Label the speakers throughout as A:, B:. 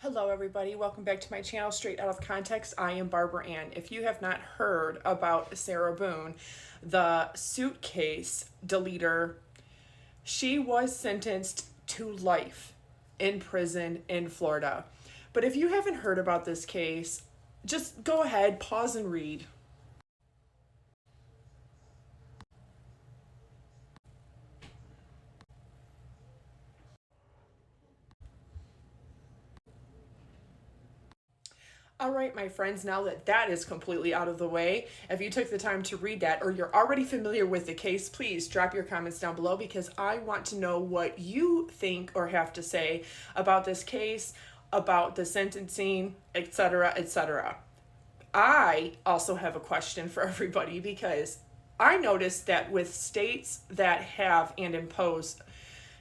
A: Hello everybody, welcome back to my channel, Straight Out of Context. I am Barbara Ann. If you have not heard about Sarah Boone, the suitcase deleter, she was sentenced to life in prison in Florida. But if you haven't heard about this case, just go ahead, pause and read. All right, my friends, now that that is completely out of the way, if you took the time to read that or you're already familiar with the case, please drop your comments down below because I want to know what you think or have to say about this case, about the sentencing, etc., etc. I also have a question for everybody because I noticed that with states that have and impose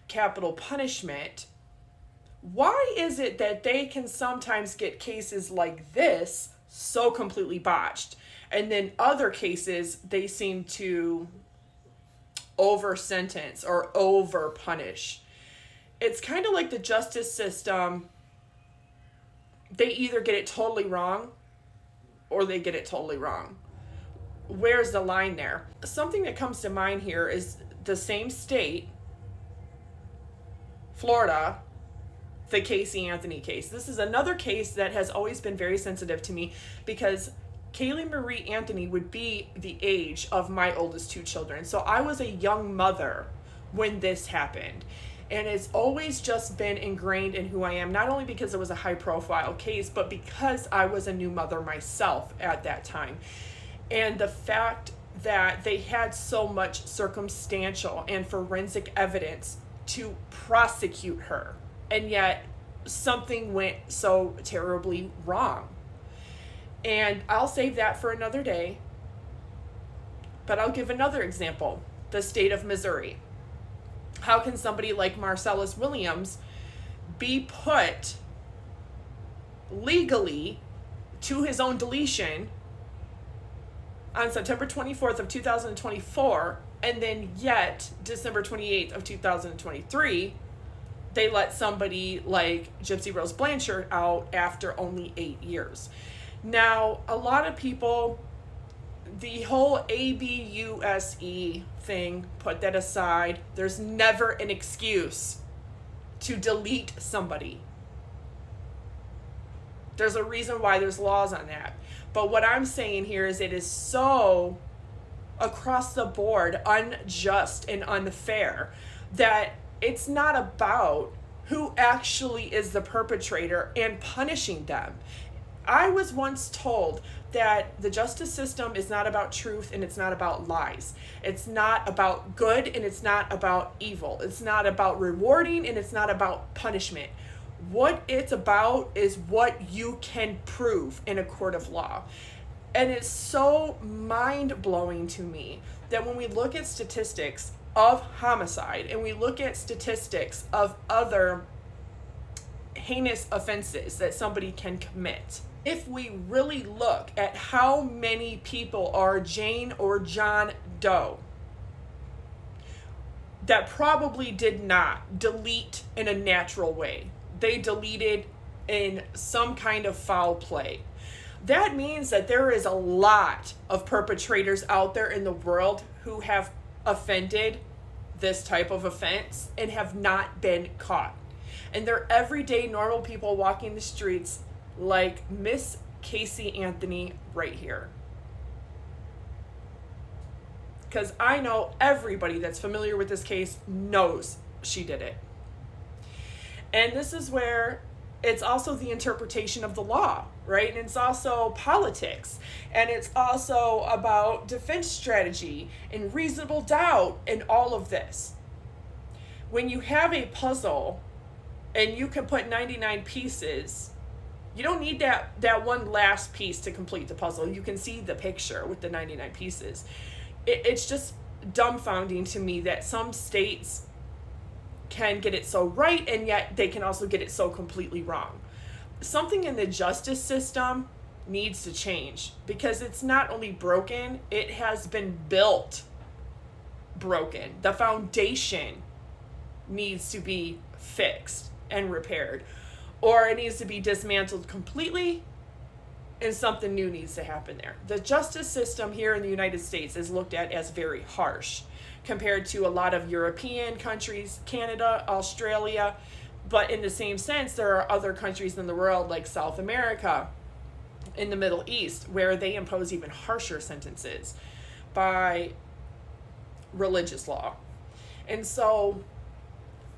A: capital punishment, why is it that they can sometimes get cases like this so completely botched, and then other cases they seem to over sentence or over punish? It's kind of like the justice system. They either get it totally wrong or they get it totally wrong. Where's the line there? Something that comes to mind here is the same state, Florida, the Casey Anthony case. This is another case that has always been very sensitive to me because Kaylee Marie Anthony would be the age of my oldest two children. So I was a young mother when this happened. And it's always just been ingrained in who I am, not only because it was a high profile case, but because I was a new mother myself at that time. And the fact that they had so much circumstantial and forensic evidence to prosecute her, and yet something went so terribly wrong. And I'll save that for another day, but I'll give another example. The state of Missouri. How can somebody like Marcellus Williams be put legally to his own deletion on September 24th of 2024, and then yet December 28th of 2023, they let somebody like Gypsy Rose Blanchard out after only 8 years. Now, a lot of people, the whole ABUSE thing, put that aside. There's never an excuse to delete somebody. There's a reason why there's laws on that. But what I'm saying here is it is so across the board unjust and unfair that it's not about who actually is the perpetrator and punishing them. I was once told that the justice system is not about truth and it's not about lies. It's not about good and it's not about evil. It's not about rewarding and it's not about punishment. What it's about is what you can prove in a court of law. And it's so mind-blowing to me that when we look at statistics of homicide and we look at statistics of other heinous offenses that somebody can commit, if we really look at how many people are Jane or John Doe that probably did not delete in a natural way, they deleted in some kind of foul play. That means that there is a lot of perpetrators out there in the world who have offended this type of offense and have not been caught. And they're everyday normal people walking the streets like Miss Casey Anthony right here. Because I know everybody that's familiar with this case knows she did it. And this is where it's also the interpretation of the law, right? And it's also politics. And it's also about defense strategy and reasonable doubt and all of this. When you have a puzzle and you can put 99 pieces, you don't need that one last piece to complete the puzzle. You can see the picture with the 99 pieces. It's just dumbfounding to me that some states can get it so right and yet they can also get it so completely wrong. Something in the justice system needs to change because it's not only broken, it has been built broken. The foundation needs to be fixed and repaired. or it needs to be dismantled completely and something new needs to happen there. The justice system here in the United States is looked at as very harsh compared to a lot of European countries, Canada, Australia. But in the same sense, there are other countries in the world like South America, in the Middle East, where they impose even harsher sentences by religious law. And so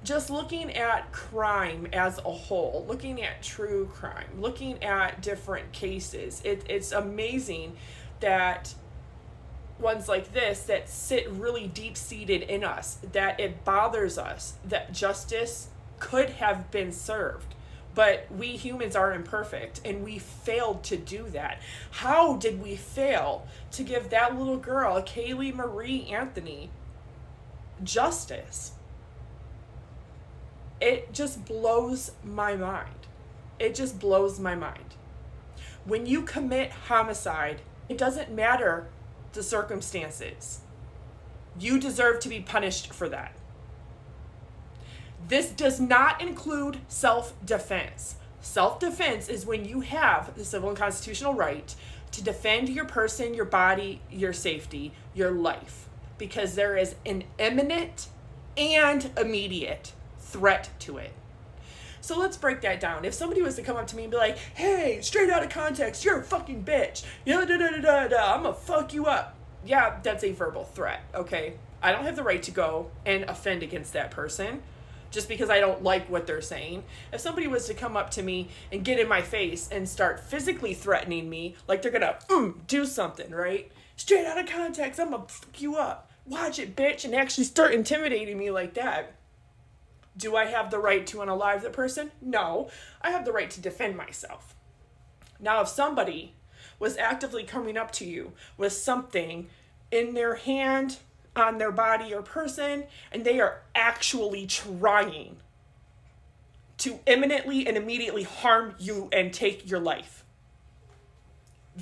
A: just looking at crime as a whole, looking at true crime, looking at different cases, it's amazing that ones like this that sit really deep-seated in us, that it bothers us that justice could have been served. But we humans are imperfect, and we failed to do that. How did we fail to give that little girl, Kaylee Marie Anthony, justice? It just blows my mind. It just blows my mind. When you commit homicide, it doesn't matter the circumstances. You deserve to be punished for that. This does not include self-defense. Self-defense is when you have the civil and constitutional right to defend your person, your body, your safety, your life, because there is an imminent and immediate threat to it. So let's break that down. If somebody was to come up to me and be like, hey, straight out of context, you're a fucking bitch. Yeah, I'm gonna fuck you up. Yeah, that's a verbal threat, okay? I don't have the right to go and offend against that person just because I don't like what they're saying. If somebody was to come up to me and get in my face and start physically threatening me, like they're gonna do something, right? Straight out of context, I'm gonna fuck you up. Watch it, bitch, and actually start intimidating me like that. Do I have the right to unalive the person? No, I have the right to defend myself. Now, if somebody was actively coming up to you with something in their hand, on their body or person, and they are actually trying to imminently and immediately harm you and take your life,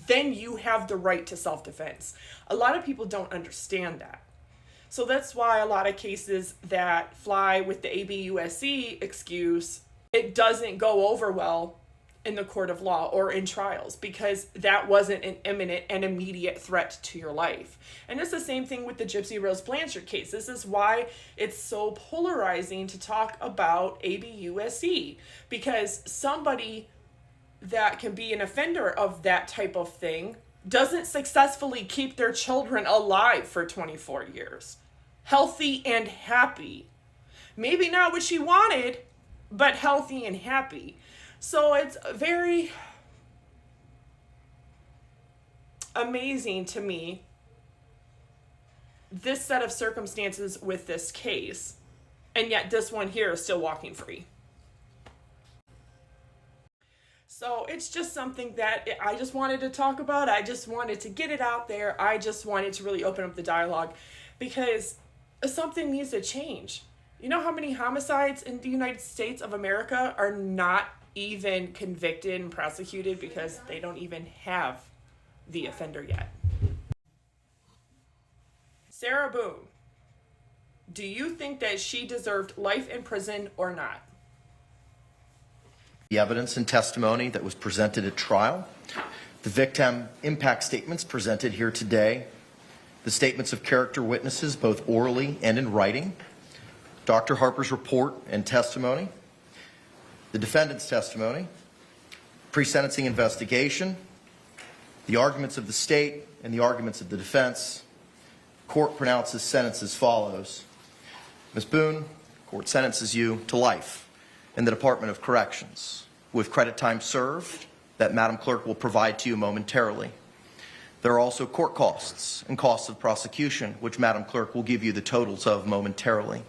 A: then you have the right to self-defense. A lot of people don't understand that. So that's why a lot of cases that fly with the ABUSC excuse, it doesn't go over well in the court of law or in trials, because that wasn't an imminent and immediate threat to your life. And it's the same thing with the Gypsy Rose Blanchard case. This is why it's so polarizing to talk about ABUSC, because somebody that can be an offender of that type of thing doesn't successfully keep their children alive for 24 years, healthy and happy. Maybe not what she wanted, but healthy and happy. So it's very amazing to me, this set of circumstances with this case, and yet this one here is still walking free. So it's just something that I just wanted to talk about. I just wanted to get it out there. I just wanted to really open up the dialogue, because something needs to change. You know how many homicides in the United States of America are not even convicted and prosecuted because they don't even have the offender yet? Sarah Boone, do you think that she deserved life in prison or not?
B: The evidence and testimony that was presented at trial, the victim impact statements presented here today, the statements of character witnesses, both orally and in writing, Dr. Harper's report and testimony, the defendant's testimony, pre-sentencing investigation, the arguments of the state and the arguments of the defense. Court pronounces sentence as follows. Ms. Boone, court sentences you to life in the Department of Corrections with credit time served that Madam Clerk will provide to you momentarily. There are also court costs and costs of prosecution, which Madam Clerk will give you the totals of momentarily.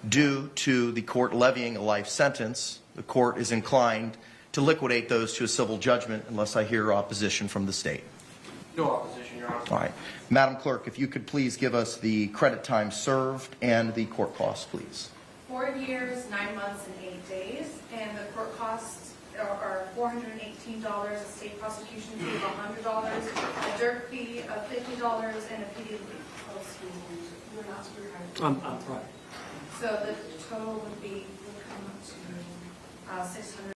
B: Due to the court levying a life sentence, the court is inclined to liquidate those to a civil judgment unless I hear opposition from the state.
C: No opposition, Your Honor.
B: All right. Madam Clerk, if you could please give us the credit time served and the court costs, please.
D: 4 years, 9 months, and 8 days, and the court costs are $418, a state prosecution fee of $100, a dirt fee of $50, and a PD fee. Oh, excuse me, you're not supervised.
C: I'm right.
D: So the total would be, would come up to $600.